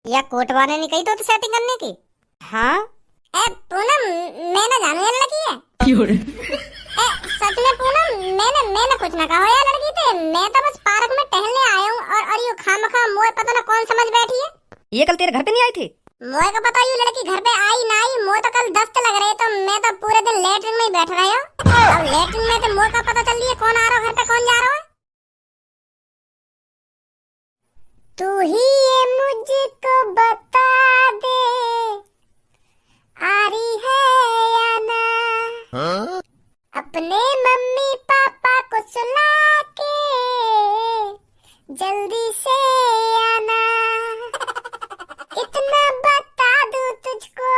या कोटवाने ने कही तो सेटिंग करने की। हाँ ए पूनम, मैं ना जानू ये लड़की है। क्यों रे? ए सच में पूनम, मैंने कुछ ना कहा यार लड़की थे। मैं तो बस पार्क में टहलने आया हूँ और ये खामखा मोए पता ना कौन समझ बैठी है। ये कल तेरे घर पे नहीं आई थी? मोए को पता ये लड़की घर पे आई ना आई, मोए तो कल दस्त लग रहे तो मैं तो पूरे दिन लेटरिन में ही बैठ रहा हूँ। अब लेटरिन में तो मोए का पता चल रही है कौन आ रहा है घर पे कौन जा रहा है। तू ही ये मुझको बता दे, आ रही है या ना। हाँ? अपने मम्मी पापा को सुला के जल्दी से आना। इतना बता दूं तुझको,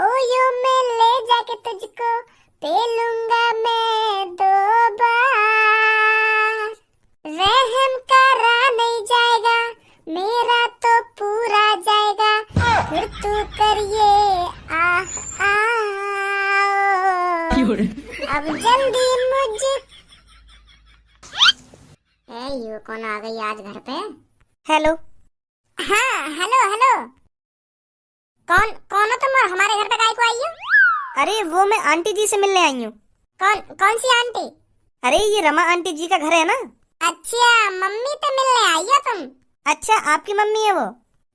ओयो में ले जाके तुझको पे लूंगा मैं 2 बार। रहम करा नहीं जाएगा, मेरा तो पूरा जाएगा। फिर तू करिए अब जल्दी मुझे। यू कौन आ गई आज घर पे? हेलो। हाँ हेलो हेलो, कौन कौन हो तुम और हमारे घर पे काहे को आई हो? अरे वो मैं आंटी जी से मिलने आई हूँ। कौन सी आंटी? अरे ये रमा आंटी जी का घर है ना। अच्छा मम्मी से मिलने आई हो तुम? अच्छा आपकी मम्मी है वो?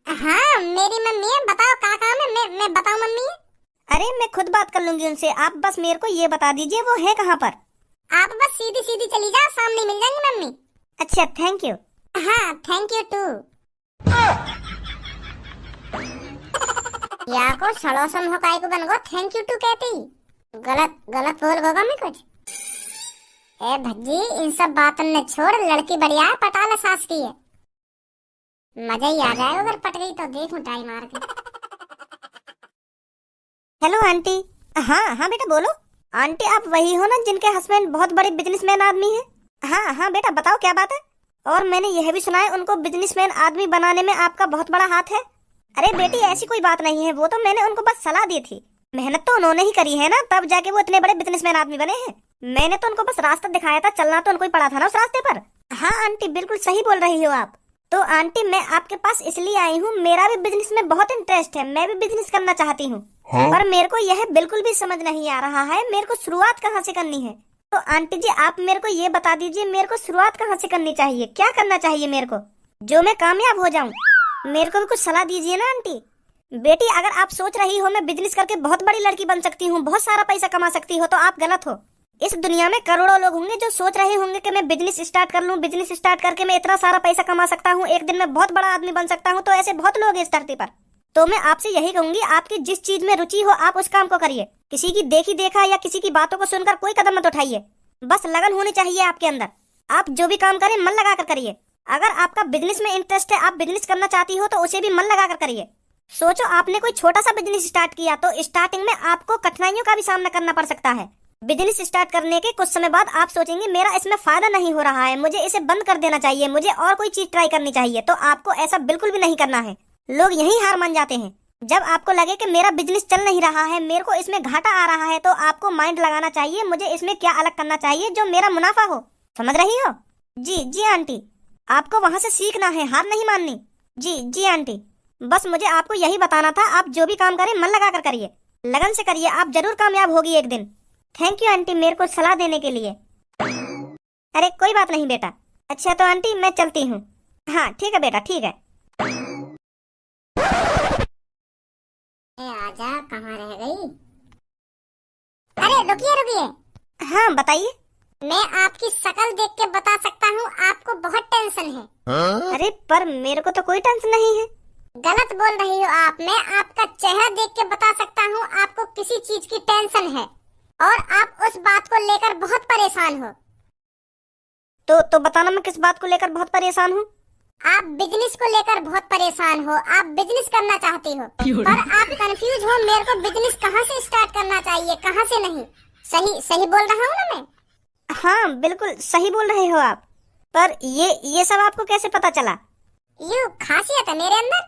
हाँ मेरी मम्मी है। बताओ क्या काम है? मैं बताऊं मम्मी है? अरे मैं खुद बात कर लूंगी उनसे, आप बस मेरे को ये बता दीजिए वो है कहाँ पर। आप बस सीधी सीधी चली जाओ, सामने मिल जाएंगी मम्मी। अच्छा थैंक यू। हाँ थैंक यू टू। या को सड़ोसम हो काय को बन गो थैंक यू टू कहती। गलत बोल गोगा मैं कुछ? ए भज्जी इन सब बातों ने छोड़, लड़की बढ़िया है, पटा ले सास की है। मजा ही आ जाएगा अगर पट गई तो। देखूं टाइम मार के। Hello aunty. हाँ बेटा बोलो। आंटी आप वही हो ना जिनके हस्बैंड बहुत बड़े बिजनेसमैन आदमी है? हाँ बेटा बताओ क्या बात है। और मैंने यह भी सुना है उनको बिजनेसमैन आदमी बनाने में आपका बहुत बड़ा हाथ है। अरे बेटी ऐसी कोई बात नहीं है, वो तो मैंने उनको बस सलाह दी थी। मेहनत तो उन्होंने ही करी है ना, तब जाके वो इतने बड़े बिजनेसमैन आदमी बने हैं। मैंने तो उनको बस रास्ता दिखाया था, चलना तो उनको ही पड़ा था ना उस रास्ते पर। हाँ आंटी बिल्कुल सही बोल रही हो आप। तो आंटी मैं आपके पास इसलिए आई हूँ, मेरा भी बिजनेस में बहुत इंटरेस्ट है, मैं भी बिजनेस करना चाहती हूँ। हाँ? पर मेरे को यह बिल्कुल भी समझ नहीं आ रहा है मेरे को शुरुआत कहाँ से करनी है। तो आंटी जी आप मेरे को ये बता दीजिए मेरे को शुरुआत कहाँ से करनी चाहिए, क्या करना चाहिए मेरे को जो मैं कामयाब हो जाऊँ। मेरे को भी कुछ सलाह दीजिए ना आंटी। बेटी अगर आप सोच रही हो मैं बिजनेस करके बहुत बड़ी लड़की बन सकती हूँ, बहुत सारा पैसा कमा सकती हो, तो आप गलत हो। इस दुनिया में करोड़ों लोग होंगे जो सोच रहे होंगे कि मैं बिजनेस स्टार्ट कर लूं, बिजनेस स्टार्ट करके मैं इतना सारा पैसा कमा सकता हूं, एक दिन में बहुत बड़ा आदमी बन सकता हूं। तो ऐसे बहुत लोग हैं इस धरती पर। तो मैं आपसे यही कहूंगी आपकी जिस चीज में रुचि हो आप उस काम को करिए। किसी की देखी देखा या किसी की बातों को सुनकर कोई कदम मत उठाइए। बस लगन होनी चाहिए आपके अंदर। आप जो भी काम करें मन लगा कर करिए। अगर आपका बिजनेस में इंटरेस्ट है, आप बिजनेस करना चाहती हो, तो उसे भी मन लगा कर करिए। सोचो आपने कोई छोटा सा बिजनेस स्टार्ट किया तो स्टार्टिंग में आपको कठिनाइयों का भी सामना करना पड़ सकता है। बिजनेस स्टार्ट करने के कुछ समय बाद आप सोचेंगे मेरा इसमें फायदा नहीं हो रहा है, मुझे इसे बंद कर देना चाहिए, मुझे और कोई चीज ट्राई करनी चाहिए। तो आपको ऐसा बिल्कुल भी नहीं करना है। लोग यही हार मान जाते हैं। जब आपको लगे कि मेरा बिजनेस चल नहीं रहा है, मेरे को इसमें घाटा आ रहा है, तो आपको माइंड लगाना चाहिए मुझे इसमें क्या अलग करना चाहिए जो मेरा मुनाफा हो। समझ रही हो? जी आंटी। आपको वहाँ से सीखना है, हार नहीं माननी। जी आंटी। बस मुझे आपको यही बताना था, आप जो भी काम करें मन लगा कर करिए, लगन से करिए, आप जरूर कामयाब होगी एक दिन। थैंक यू आंटी मेरे को सलाह देने के लिए। अरे कोई बात नहीं बेटा। अच्छा तो आंटी मैं चलती हूँ। हाँ ठीक है बेटा ठीक है। आजा कहाँ रह गई? अरे रुकिए। हाँ बताइए। मैं आपकी शक्ल देख के बता सकता हूँ आपको बहुत टेंशन है। हाँ? अरे पर मेरे को तो कोई टेंशन नहीं है। गलत बोल रही हो आप। मैं आपका चेहरा देख के बता सकता हूँ आपको किसी चीज की टेंशन है और आप उस बात को लेकर बहुत परेशान हो। तो बताना मैं किस बात को लेकर बहुत परेशान हूँ? आप बिजनेस को लेकर बहुत परेशान हो, आप बिजनेस करना चाहती हो, पर आप कंफ्यूज हो मेरे को बिजनेस कहाँ से स्टार्ट करना चाहिए, कहाँ से नहीं। सही बोल रहा हूँ ना मैं? हाँ बिल्कुल सही बोल रहे हो आप। पर ये सब आपको कैसे पता चला? यू खासियत है मेरे अंदर।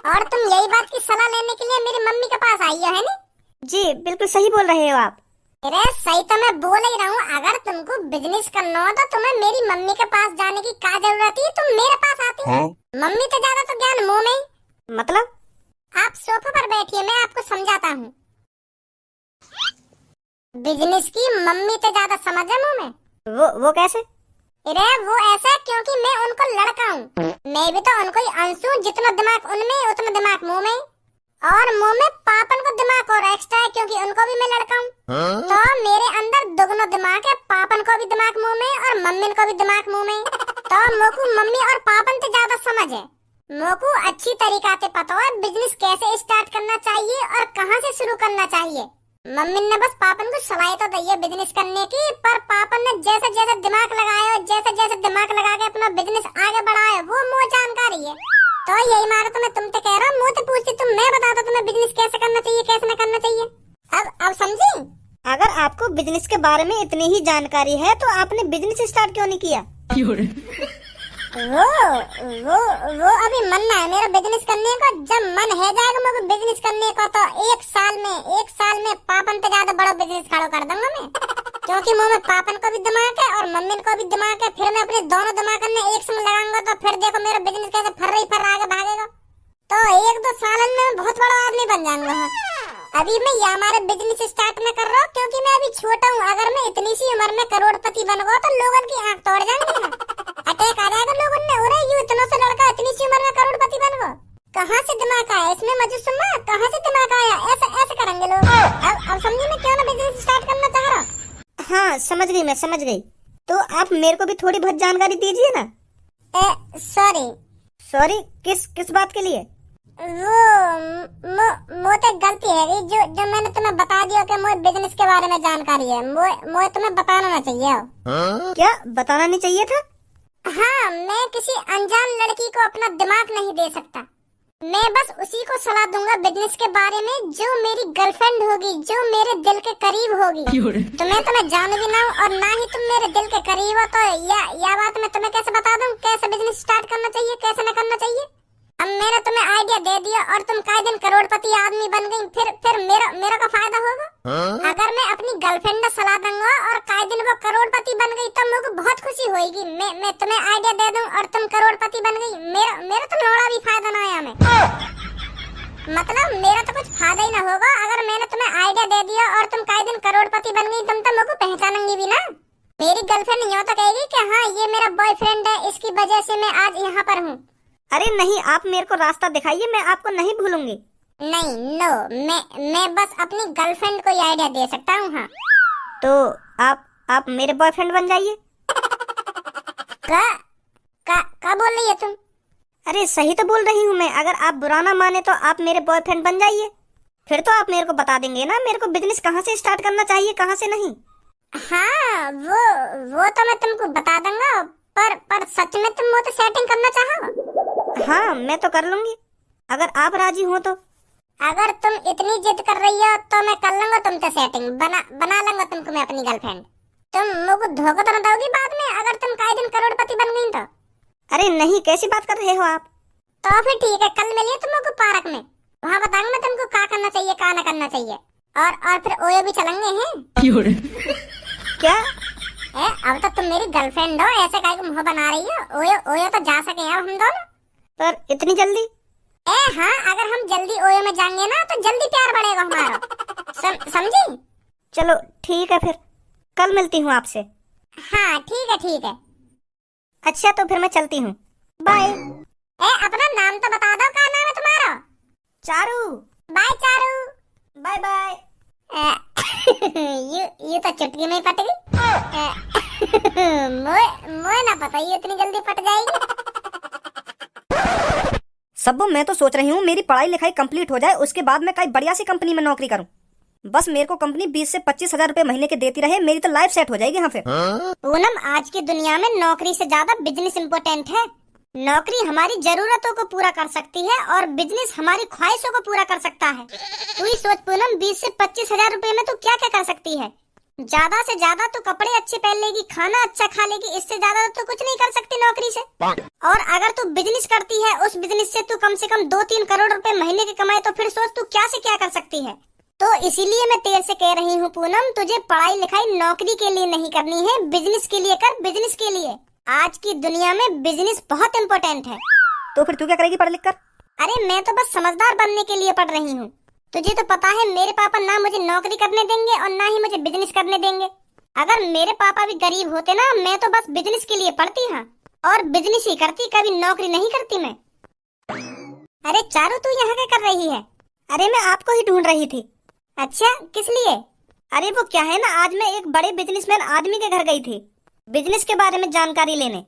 और तुम यही बात की सलाह लेने के लिए मेरी मम्मी के पास आई हो है ना? जी बिल्कुल सही बोल रहे हो आप। अरे सही तो मैं बोल ही रहा हूँ। अगर तुमको बिजनेस करना हो तो तुम्हें मेरी मम्मी के पास जाने की क्या जरूरत है? तुम मेरे पास आती हो। हाँ? मम्मी तो ज्यादा तो ज्ञान मुंह में। मतलब? आप सोफे पर बैठिए, मैं आपको समझाता हूँ। बिजनेस की मम्मी तो ज्यादा समझ है मुंह में। वो कैसे? अरे वो ऐसा है क्योंकि मैं उनको लड़का हूँ। मैं भी तो उनको ही अंश हूँ, जितना दिमाग उनमें उतना दिमाग मुंह में। और मुंह में पापन को दिमाग और एक्स्ट्रा है क्योंकि उनको भी मैं लड़का हूँ। तो मेरे अंदर दोगुना दिमाग है, पापन को भी दिमाग मुंह में और मम्मी को भी दिमाग मुंह में। तो मोकू मम्मी और पापन से ज्यादा समझ है। मोकू अच्छी तरीका से पता है बिजनेस कैसे स्टार्ट करना चाहिए और कहाँ से शुरू करना चाहिए। मम्मी ने बस पापन को सलाह तो दी है बिजनेस करने की, पर पापन ने जैसे जैसे दिमाग लगाया, जैसे जैसे दिमाग लगा के अपना बिजनेस आगे बढ़ाया, वो मुझे जानकारी है। तो यही मारे तो मैं तुमसे कह रहा हूँ, मुझे पूछती तुम, मैं बताता तुम्हें बिजनेस कैसे करना चाहिए कैसे न करना चाहिए। अब समझी? अगर आपको बिजनेस के बारे में इतनी ही जानकारी है तो आपने बिजनेस स्टार्ट क्यों नहीं किया? वो अभी मन ना है मेरा बिजनेस करने का। जब मन है जाएगा मेरे बिजनेस करने का तो एक साल में पापन पे ज्यादा बड़ा बिजनेस खड़ा कर दूंगा मैं। क्योंकि मुंह में पापन को भी दिमाग है और मम्मी को भी दिमाग है। फिर मैं अपने दोनों दिमाग ने एक संग लगाऊंगा तो फिर देखो मेरा बिजनेस कैसे फर्र आगे भागेगा। तो 1-2 साल में मैं बहुत बड़ा आदमी बन जाऊंगा। अभी मैं ये हमारे बिजनेस स्टार्ट में कर रहा हूँ क्योंकि मैं अभी छोटा हूँ। अगर मैं इतनी सी उम्र में करोड़पति बन गया तो लोगों की आंख तोड़ जाएंगे, अटैक आ जाएगा लोगों ने। अरे यू इतना सा लड़का इतनी सी उम्र में करोड़पति बन गया, कहाँ से दिमाग आया इसमें? मुझे सुनना, कहाँ से दिमाग आया? ऐसे करेंगे लोग। अब समझी मैं क्यों ना बिजनेस स्टार्ट करना चाह रहा। हाँ समझ गई, मैं समझ गई। तो आप मेरे को भी थोड़ी बहुत जानकारी दीजिए ना। सॉरी किस बात के लिए? वो तो गलती है जो मैंने तुम्हें बता दिया कि मुझे बिजनेस के बारे में जानकारी है। मुझे तुम्हें बताना ना चाहिए। क्या बताना नहीं चाहिए था? हाँ, मैं किसी अनजान लड़की को अपना दिमाग नहीं दे सकता। मैं बस उसी को सलाह दूंगा बिजनेस के बारे में जो मेरी गर्लफ्रेंड होगी, जो मेरे दिल के करीब होगी। तुम्हें जान भी ना हूँ और ना ही तुम मेरे दिल के करीब हो, तो या बात मैं तुम्हें कैसे बता दूं कैसे बिजनेस स्टार्ट करना चाहिए कैसे न करना चाहिए। अब मैंने तुम्हें आइडिया दे दिया और तुम कई दिन करोड़पति आदमी बन गई, फिर मेरा का फायदा होगा? अगर मैं अपनी गर्लफ्रेंड ने सलाह दूंगा और कई दिन वो करोड़पति बन गई तो मुझे बहुत खुशी होगी। मैं तुम्हें आइडिया दे दूं और तुम करोड़पति बन गई, मेरा तो थोड़ा भी फायदा ना आया। मतलब मेरा तो कुछ फायदा ही ना होगा। अगर मैंने तुम्हें आइडिया दे दिया और तुम कई दिन करोड़पति बन गई, तुम तो मुझे पहचानेंगी भी ना। मेरी गर्लफ्रेंड यूँ तो कहेगी कि हाँ ये मेरा बॉयफ्रेंड है, इसकी वजह से मैं आज यहाँ पर हूँ। अरे नहीं, आप मेरे को रास्ता दिखाइए, मैं आपको नहीं भूलूंगी। नहीं, नो, मैं बस अपनी गर्लफ्रेंड को आइडिया दे सकता हूँ। हाँ तो आप मेरे बॉयफ्रेंड बन जाइए। क्या बोल रही है तुम? अरे सही तो बोल रही हूँ मैं। अगर आप बुरा ना माने तो आप मेरे बॉयफ्रेंड बन जाइए। फिर तो आप मेरे को बता देंगे ना मेरे को बिजनेस कहाँ से स्टार्ट करना चाहिए कहाँ से नहीं। हाँ वो तो मैं तुमको बता दूंगा, पर सच में तुम वो तो सेटिंग करना चाहो? हाँ मैं तो कर लूंगी अगर आप राजी हो तो। अगर तुम इतनी जिद कर रही हो तो मैं कर लूंगा तुमसे सेटिंग, बना लूंगा तुमको मैं अपनी गर्लफ्रेंड। तुम मुझको धोखा तो न दोगी बाद में अगर तुम कई दिन करोड़पति बन गई तो? अरे नहीं, कैसी बात कर रहे हो आप? तो फिर ठीक है, कल मिलिए तुम मुझको पार्क में, वहाँ बताऊंगा मैं तुमको क्या करना चाहिए क्या न करना चाहिए। और फिर ओयो भी चलेंगे हैं। क्या? अब तो तुम मेरी गर्लफ्रेंड हो, ऐसे काहे को मुंह बना रही हो? ओयो तो जा सके अब हम दोनों। पर इतनी जल्दी? हाँ, अगर हम जल्दी ओयो में जाएंगे ना तो जल्दी प्यार बढ़ेगा हमारा। समझी? चलो ठीक है, फिर कल मिलती हूँ आपसे। हाँ ठीक है। अच्छा तो फिर मैं चलती हूँ, बाय। अपना नाम तो बता दो, क्या नाम है तुम्हारा? Charu. Bye Charu. Bye bye. ये तो चुटकी में पट गई। मोए ना पता ये इतनी जल्दी पट जाएगी। सब्बो मैं तो सोच रही हूँ मेरी पढ़ाई लिखाई कंप्लीट हो जाए, उसके बाद मैं कई बढ़िया सी कंपनी में नौकरी करूँ। बस मेरे को कंपनी 20 से 25 हजार रुपए महीने के देती रहे, मेरी तो लाइफ सेट हो जाएगी। यहाँ फिर पूनम, आज की दुनिया में नौकरी से ज्यादा बिजनेस इम्पोर्टेंट है। नौकरी हमारी जरूरतों को पूरा कर सकती है और बिजनेस हमारी ख्वाहिशों को पूरा कर सकता है। तू ही सोच पूनम, 20 से 25 हजार रुपए में तू क्या क्या कर सकती है? ज्यादा से ज्यादा तू कपड़े अच्छे पहन लेगी, खाना अच्छा खा लेगी, इससे ज्यादा तो कुछ नहीं कर सकती नौकरी से। और अगर तू बिजनेस करती है, उस बिजनेस से तू कम से कम 2-3 करोड़ रुपए महीने के कमाए, तो फिर सोच तू क्या से क्या कर सकती है। तो इसीलिए मैं तेरे से कह रही हूँ पूनम, तुझे पढ़ाई लिखाई नौकरी के लिए नहीं करनी है, बिजनेस के लिए कर, बिजनेस के लिए। आज की दुनिया में बिजनेस बहुत इम्पोर्टेंट है। तो फिर तू क्या करेगी पढ़ लिख कर? अरे मैं तो बस समझदार बनने के लिए पढ़ रही हूँ। तुझे तो पता है मेरे पापा ना मुझे नौकरी करने देंगे और ना ही मुझे बिजनेस करने देंगे। अगर मेरे पापा भी गरीब होते ना, मैं तो बस बिजनेस के लिए पढ़ती हाँ, और बिजनेस ही करती, कभी नौकरी नहीं करती मैं। अरे चारू, तू यहाँ क्या कर रही है? अरे मैं आपको ही ढूंढ रही थी। अच्छा, किस लिए? अरे वो क्या है ना, आज मैं एक बड़े बिजनेसमैन आदमी के घर गई थी बिजनेस के बारे में जानकारी लेने।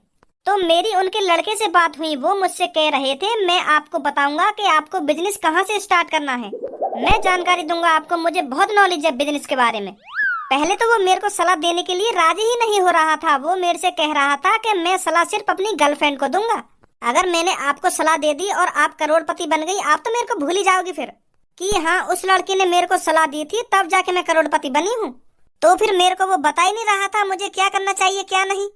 तो मेरी उनके लड़के से बात हुई। वो मुझसे कह रहे थे मैं आपको बताऊंगा कि आपको बिजनेस कहाँ से स्टार्ट करना है, मैं जानकारी दूंगा आपको, मुझे बहुत नॉलेज है बिजनेस के बारे में। पहले तो वो मेरे को सलाह देने के लिए राजी ही नहीं हो रहा था। वो मेरे से कह रहा था कि मैं सलाह सिर्फ अपनी गर्लफ्रेंड को दूंगा। अगर मैंने आपको सलाह दे दी और आप करोड़पति बन गई, आप तो मेरे को भूल ही जाओगी फिर कि हाँ उस लड़की ने मेरे को सलाह दी थी, तब जाके मैं करोड़पति बनी हूँ। तो फिर मेरे को वो बता ही नहीं रहा था मुझे क्या करना चाहिए क्या नहीं।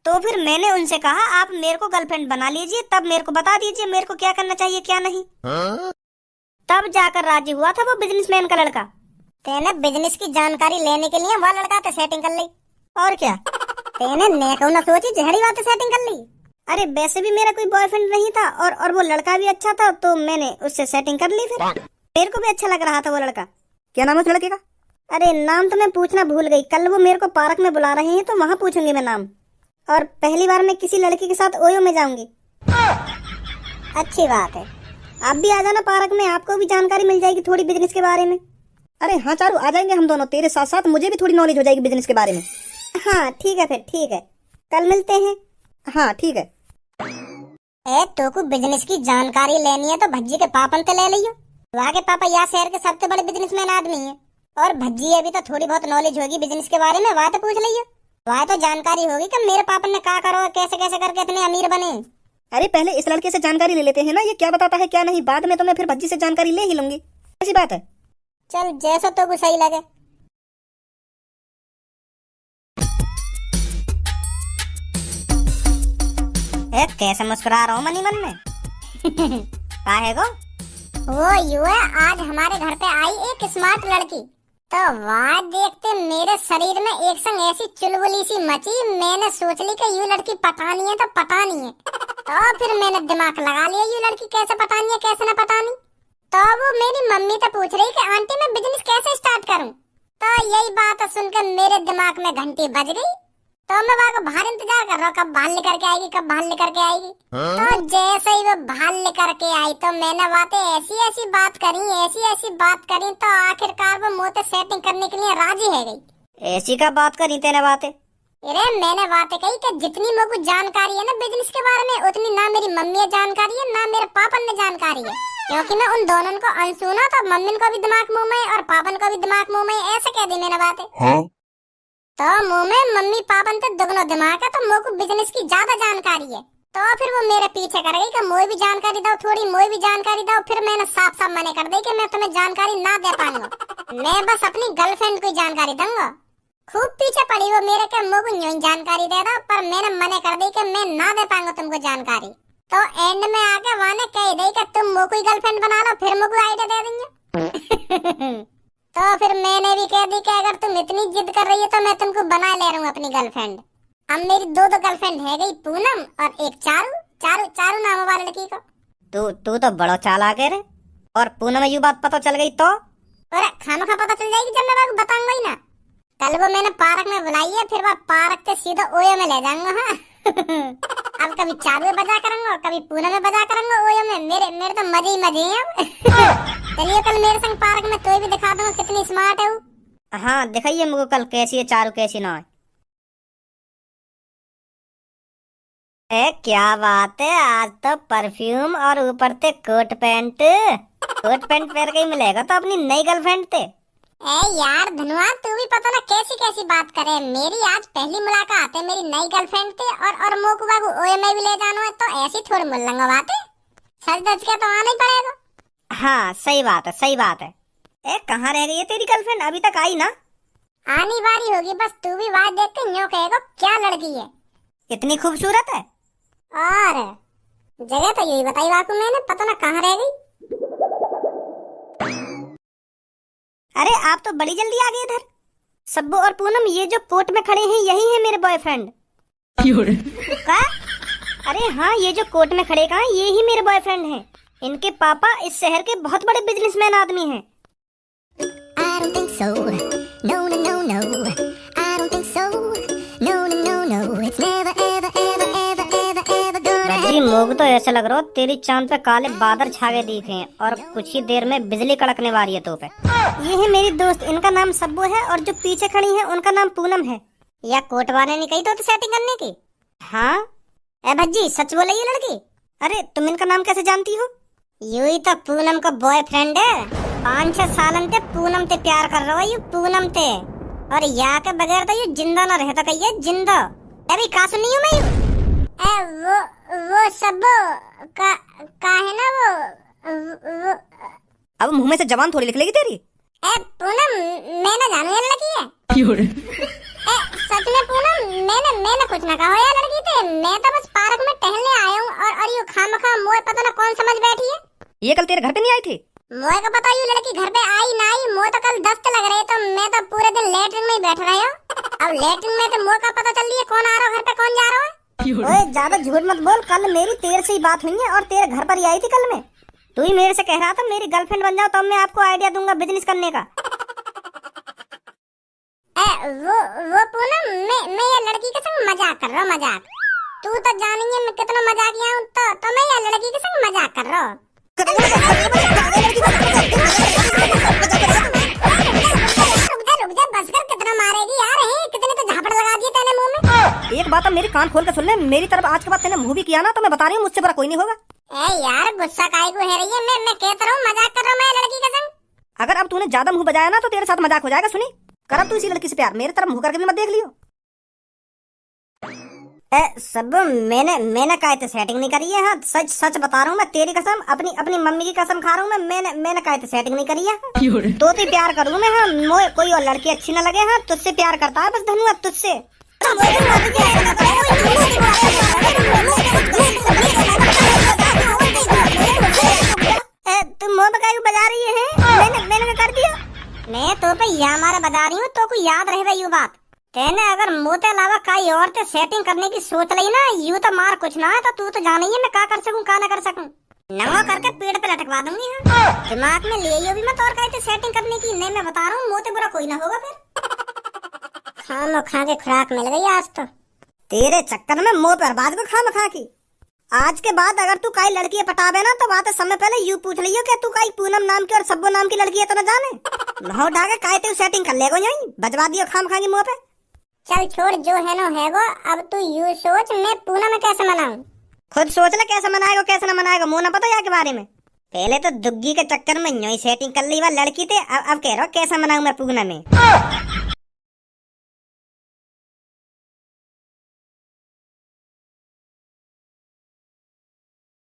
तो फिर मैंने उनसे कहा आप मेरे को गर्लफ्रेंड बना लीजिए, तब मेरे को बता दीजिए मेरे को क्या करना चाहिए क्या नहीं। तब जाकर राजी हुआ था वो बिजनेसमैन का लड़का। तेने बिजनेस की जानकारी लेने के लिए वह लड़का तो सेटिंग कर ली, और क्या तेने नेको न सोची जहरी बात सेटिंग कर ली। अरे वैसे भी मेरा कोई बॉयफ्रेंड नहीं था और वो लड़का भी अच्छा था, तो मैंने उससे सेटिंग कर ली। फिर मेरे को भी अच्छा लग रहा था वो लड़का। क्या नाम है उस लड़के का? अरे नाम तो मैं पूछना भूल गई, कल वो मेरे को पार्क में बुला रहे हैं तो वहाँ पूछूंगी मैं नाम। और पहली बार मैं किसी लड़की के साथ ओयो में जाऊंगी। अच्छी बात है, आप भी आ जाना पार्क में, आपको भी जानकारी मिल जाएगी थोड़ी बिजनेस के बारे में। अरे हाँ चारू, आ जाएंगे हम दोनों, तेरे साथ साथ मुझे भी थोड़ी नॉलेज हो जाएगी बिजनेस के बारे में। हाँ ठीक है, फिर ठीक है, कल मिलते हैं। हाँ ठीक है। तो को बिजनेस की जानकारी लेनी है तो भज्जी के पापन से ले लियो। वहाँ के पापा यहाँ शहर के सबसे बड़े बिजनेसमैन आदमी है, और भज्जी अभी तो थोड़ी बहुत नॉलेज होगी बिजनेस के बारे में, वहाँ तो पूछ लियो। वहाँ तो जानकारी होगी कि मेरे पापा ने क्या करो, कैसे कैसे करके इतने अमीर बने। अरे पहले इस लड़के से जानकारी ले लेते हैं ना, ये क्या बताता है क्या नहीं, बाद में तो मैं फिर भज्जी से जानकारी ले ही लूंगी। ऐसी बात है। चल जैसा तो को सही लगे। कैसे मुस्कुरा रहा हूँ मनी मन में काहे गो? वो यू है, आज हमारे घर पे आई एक स्मार्ट लड़की, तो वहाँ देखते मेरे शरीर में एक संग ऐसी चुलबुली सी मची, मैंने सोच ली कि यू लड़की पटानी है तो पटानी है। तो फिर मैंने दिमाग लगा लिया यू लड़की कैसे पटानी है कैसे न पटानी। तो वो मेरी मम्मी तो पूछ रही कि आंटी मैं बिजनेस कैसे स्टार्ट करूं। तो यही बात सुनकर मेरे दिमाग में घंटी बज गई। तो मैं वहाँ को बाहर इंतजार कर रहा हूँ कब बाहर लेकर के आएगी, कब बाहर लेकर के आएगी। तो जैसे ही वो बाहर लेकर के आई तो मैंने बातें ऐसी ऐसी बात करी, ऐसी ऐसी बात करी, तो आखिरकार वो मुझसे सेटिंग करने के लिए राजी है गई। ऐसी का बात करी तेने बातें? अरे मैंने बातें कही कि जितनी मेरे को जानकारी है ना बिजनेस के बारे में, उतनी ना मेरी मम्मी जानकारी है ना मेरे पापन ने जानकारी है, क्योंकि मैं उन दोनों को अनसुना तो मम्मी को भी दिमाग मुंह में और पापन को भी दिमाग मुंह में, ऐसे कह दी मैंने बातें। तो मुंह में मम्मी पापन तो दुगनो दिमाग है, तो मेरे को बिजनेस की ज्यादा जानकारी है। तो फिर वो मेरे पीछे कर गई कि मोई भी जानकारी दो, थोड़ी मोई भी जानकारी दो। फिर मैंने साफ साफ मने कर दी कि मैं तुम्हें जानकारी ना दे पाऊंगा, मैं बस अपनी गर्लफ्रेंड को जानकारी दूंगा। खूब पीछे पड़ी वो मेरे के, मुझे को यूं जानकारी दे दो, पर मैंने मने कर दी कि मैं ना दे पाऊंगा तुमको जानकारी। तो एंड में आके वहाँ ने कह दी कि तुम मुझे कोई गर्लफ्रेंड बना लो, फिर मुझे आइडिया दे देंगे। तो फिर मैंने भी कह दी कि अगर तुम इतनी जिद कर रही हो तो मैं तुमको बना ले रहा हूँ अपनी गर्लफ्रेंड। अब मेरी दो गर्लफ्रेंड है गई, पूनम और एक चारू। चारू नाम है लड़की को। तू तो बड़ा चालाक है रे। और पूनम में यू बात पता चल गई तो? अरे खामखा पता चल जाएगी जब मैं आपको बताऊंगा ही ना। कल वो मैंने पार्क में बुलाई है, फिर वह पार्क से सीधा ओयो में ले जाऊंगा। हाँ अब कभी चारू में बजा करूंगा और कभी पूनम में बजा करूंगा ओयो में। मेरे तो मजे ही मजे हैं अब। चलिए कल मेरे संग पार्क में तो भी दिखा दूंगा कितनी स्मार्ट है वो। हाँ दिखाइए मुझे कल कैसी है चारू कैसी ना है। क्या बात है, आज तो परफ्यूम और ऊपर से कोट पैंट पहन के ही मिलेगा तो अपनी नई गर्लफ्रेंड थे। ए यार धनुआ, तू भी पता ना कैसी कैसी बात करे। मेरी आज पहली मुलाकात है, मेरी नई गर्लफ्रेंड थे और मोकू बाबू ओए में भी ले जाना है, तो ऐसी थोड़ी मुल्लंगा बात है। सच दच के तो आना ही पड़ेगा। हाँ सही बात है सही बात है। कहाँ रह गई है तेरी गर्लफ्रेंड, अभी तक आई ना? आनी बारी होगी, बस तू भी बात देख के न्यों कहेगा क्या लड़की है, इतनी खूबसूरत है। और जगह तो यही बताई बाकू मैंने, पता ना कहाँ रह गई। अरे आप तो बड़ी जल्दी आ गए इधर। सब्बू और पूनम ये जो कोर्ट में खड़े हैं यही है मेरे बॉयफ्रेंड। क्या? अरे हाँ ये जो कोर्ट में खड़े कहाँ, ये ही मेरे बॉयफ्रेंड हैं। इनके पापा इस शहर के बहुत बड़े बिजनेसमैन आदमी हैं। I don't think so. No, no, no, no. I don't think so. No, no, no, no. It's never, ever, ever, ever, ever, ever gonna Bhajji मोग तो ऐसा लग रहा हो तेरी चांद पे काले बादल छावे दिखे हैं और कुछ ही देर में बिजली कड़कने वाली है तो पे। ये है मेरी दोस्त, इनका नाम सब्बू है और जो पीछे खड़ी है उनका नाम पूनम है। या कोट वाले ने कही तो सेटिंग करने की। हाँ ए भज्जी सच बोले ये लड़की। अरे तुम इनका नाम कैसे जानती हो? यू ही तो पूनम का बॉयफ्रेंड है। 5-6 सालन ते पूनम ते प्यार कर रहा है यू पूनम ते, और या के बगैर तो यू जिंदा ना रहता कहिए जिंदा। अभी का सुनी हूँ मैं यू? वो सब का है ना वो अब मुंह में से जबान थोड़ी निकलेगी तेरी। पूनम मैं ना जानू ये लड़की है। सच में पूनम मैंने कुछ ना कहा यार लड़की थे। मैं तो बस पार्क में टहलने आया हूँ और ये खामखा मोए पता ना कौन समझ बैठी है। ये कल तेरे घर पे नहीं आई थी? मोए को पता ये लड़की घर पे आई ना आई, मोए तो कल दस्त लग रहे तो मैं तो पूरे दिन लेटरिन में ही बैठ रहा हूँ। अब लेटरिन में तो मोए का पता चल रही है कौन आ रहा है घर पे कौन जा रहा है। ओए ज्यादा झूठ मत बोल, कल मेरी तेरे से ही बात हुई है और तेरे घर पर ही आई थी कल मैं। तू ही मेरे से कह रहा था मेरी गर्लफ्रेंड बन जाओ तब मैं आपको आइडिया दूंगा बिजनेस करने का। वो पूनम मैं ये लड़की के संग मजाक कर रहा हूँ मजाक। तू तो जानी है मैं कितना मजाकिया हूँ तो मैं ये लड़की के संग मजाक कर रहा हूँ। रुक जा बस कर, कितना मारेगी यार। कितने तो झापड़ लगा दिए तेने मुंह में। एक बात अब मेरी कान खोल कर सुन ले, मेरी तरफ आज के बाद तेने मुंह भी किया ना तो मैं बता रही हूँ मुझसे बड़ा कोई नहीं होगा। यार गुस्सा काहे को है रही है? मैं कहता रहा हूँ मजाक कर रहा हूँ मैं लड़की के संग। अगर अब तूने ज्यादा मुंह बजाया ना तो तेरे साथ मजाक हो जाएगा। सुनी कर अब तू इसी लड़की से प्यार, मेरे तरफ मुंह करके भी मत देख लियो। सब मैंने काहे तो सेटिंग नहीं करी है। हाँ सच सच बता रहा हूँ मैं, तेरी कसम अपनी मम्मी की कसम खा रहा हूँ मैं। मैंने काहे तो सेटिंग नहीं करी है। तो भी प्यार करूँ मैं। हाँ मोए कोई और लड़की अच्छी ना लगे। हाँ तुझसे प्यार करता है बस धनुआ तुझसे। तुम मोह बकाई बजा रही है? मैंने कर दिया। मैं तो पे या मारा बजा रही हूँ तो को याद रहे यू बात। तेने अगर मोते अलावा कई और ते सेटिंग करने की सोच ली ना यू तो मार कुछ ना है तो तू तो जानी है मैं का कर सकूं का ना कर सकूं। नंगा करके पेड़ पे लटकवा दूंगी। हाँ दिमाग में ले भी मत और कहीं सेटिंग करने की। नहीं मैं बता रहा हूँ मोते बुरा कोई ना होगा फिर। खाम खा के खुराक मिल गई आज तो तेरे चक्कर में मोह पर बाद को खाम खा की। आज के बाद अगर तू कई लड़की पटावे ना तो बात समय पहले यू पूछ लियो कि तू कई पूनम नाम की और सब्बो नाम की लड़की है तो न जाने। नहा उठा के काहे तू सेटिंग कर लेगो यहीं बजवा दियो खाम खागी मुंह पे। चल छोड़ जो है नो है गो। अब तू यू सोच मैं पूनम में कैसे मनाऊं। खुद सोच ले कैसे मनाएगा कैसे न मनाएगा। मुंह न पता या के बारे में। पहले तो दुग्गी के चक्कर में यही सेटिंग कर ली वह लड़की थे। अब कह रहा कैसे मनाऊं मैं पूनम में।